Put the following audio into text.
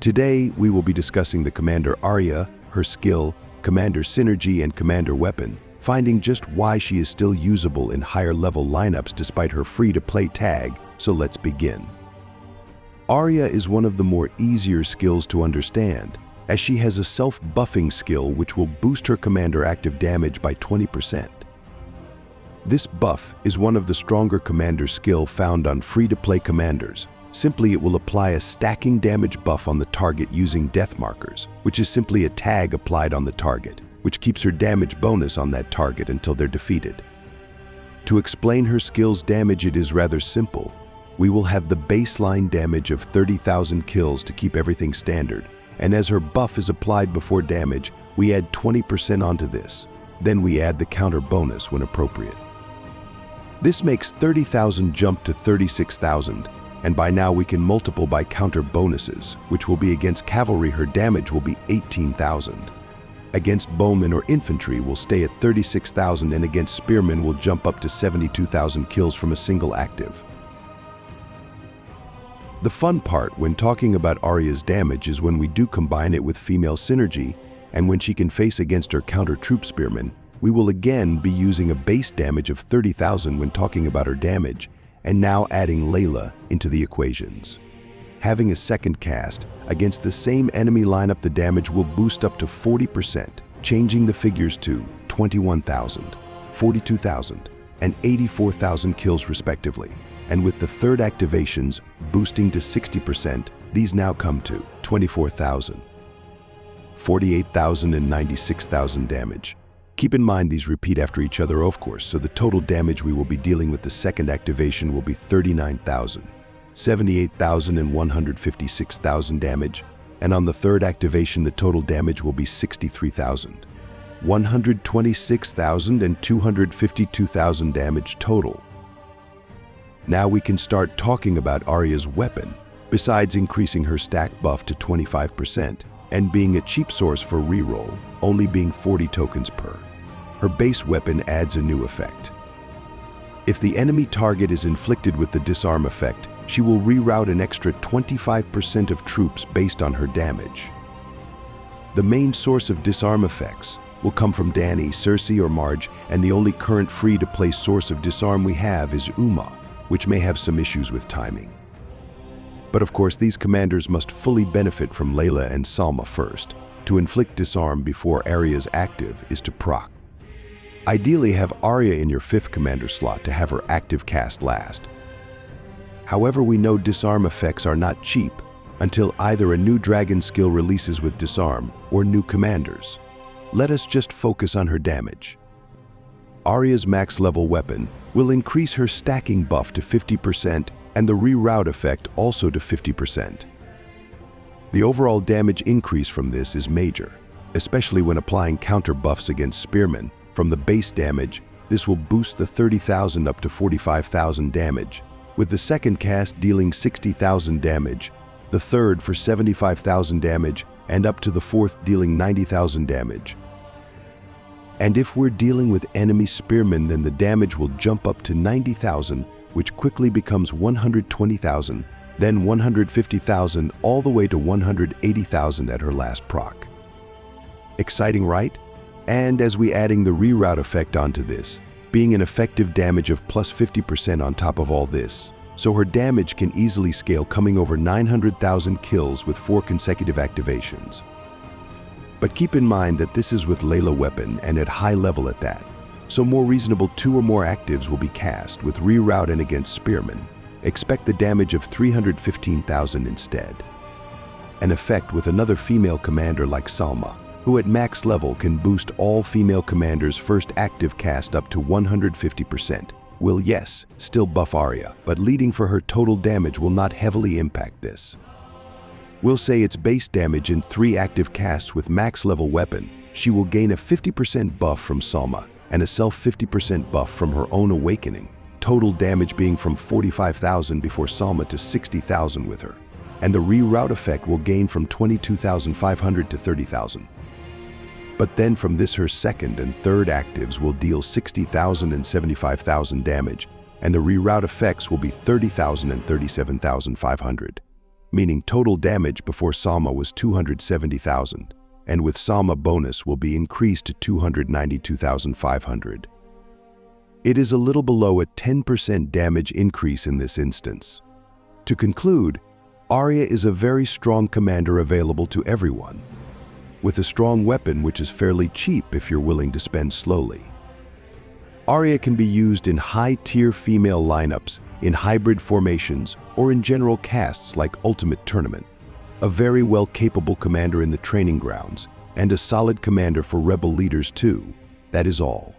Today, we will be discussing the Commander Arya, her skill, Commander Synergy, and Commander Weapon, finding just why she is still usable in higher-level lineups despite her free-to-play tag, so let's begin. Arya is one of the more easier skills to understand, as she has a self-buffing skill which will boost her commander active damage by 20%. This buff is one of the stronger commander skill found on free-to-play commanders. Simply, it will apply a stacking damage buff on the target using death markers, which is simply a tag applied on the target, which keeps her damage bonus on that target until they're defeated. To explain her skill's damage, it is rather simple. We will have the baseline damage of 30,000 kills to keep everything standard, and as her buff is applied before damage, we add 20% onto this. Then we add the counter bonus when appropriate. This makes 30,000 jump to 36,000, and by now we can multiple by counter bonuses, which will be against cavalry. Her damage will be 18,000. Against bowmen or infantry will stay at 36,000, and against spearmen will jump up to 72,000 kills from a single active. The fun part when talking about Arya's damage is when we do combine it with female synergy, and when she can face against her counter troop spearmen, we will again be using a base damage of 30,000 when talking about her damage, and now adding Layla into the equations. Having a second cast against the same enemy lineup, the damage will boost up to 40%, changing the figures to 21,000, 42,000, and 84,000 kills respectively. And with the third activations boosting to 60%, these now come to 24,000, 48,000, and 96,000 damage. Keep in mind these repeat after each other, of course, so the total damage we will be dealing with the second activation will be 39,000, 78,000, and 156,000 damage, and on the third activation the total damage will be 63,000, 126,000, and 252,000 damage total. Now we can start talking about Arya's weapon. Besides increasing her stack buff to 25% and being a cheap source for reroll, only being 40 tokens per, her base weapon adds a new effect. If the enemy target is inflicted with the disarm effect, she will reroute an extra 25% of troops based on her damage. The main source of disarm effects will come from Dany, Cersei, or Marge, and the only current free-to-play source of disarm we have is Uma, which may have some issues with timing. But of course, these commanders must fully benefit from Layla and Salma first. To inflict disarm before Arya's active is to proc. Ideally, have Arya in your 5th commander slot to have her active cast last. However, we know disarm effects are not cheap until either a new dragon skill releases with disarm or new commanders. Let us just focus on her damage. Arya's max level weapon will increase her stacking buff to 50% and the reroute effect also to 50%. The overall damage increase from this is major, especially when applying counter buffs against spearmen. From the base damage, this will boost the 30,000 up to 45,000 damage, with the second cast dealing 60,000 damage, the third for 75,000 damage, and up to the fourth dealing 90,000 damage. And if we're dealing with enemy spearmen, then the damage will jump up to 90,000, which quickly becomes 120,000, then 150,000, all the way to 180,000 at her last proc. Exciting, right? And as we adding the reroute effect onto this, being an effective damage of plus 50% on top of all this, so her damage can easily scale, coming over 900,000 kills with 4 consecutive activations. But keep in mind that this is with Layla weapon and at high level at that, so more reasonable 2 or more actives will be cast with reroute, and against spearmen, expect the damage of 315,000 instead. An effect with another female commander like Salma, who at max level can boost all female commanders' first active cast up to 150%, will yes, still buff Arya, but leading for her total damage will not heavily impact this. We'll say its base damage in 3 active casts with max level weapon, she will gain a 50% buff from Salma and a self 50% buff from her own awakening, total damage being from 45,000 before Salma to 60,000 with her, and the reroute effect will gain from 22,500 to 30,000. But then from this her second and third actives will deal 60,000 and 75,000 damage, and the reroute effects will be 30,000 and 37,500. meaning total damage before Sama was 270,000, and with Sama bonus will be increased to 292,500. It is a little below a 10% damage increase in this instance. To conclude, Arya is a very strong commander available to everyone, with a strong weapon which is fairly cheap if you're willing to spend slowly. Arya can be used in high-tier female lineups, in hybrid formations, or in general casts like Ultimate Tournament. A very well-capable commander in the training grounds, and a solid commander for rebel leaders too. That is all.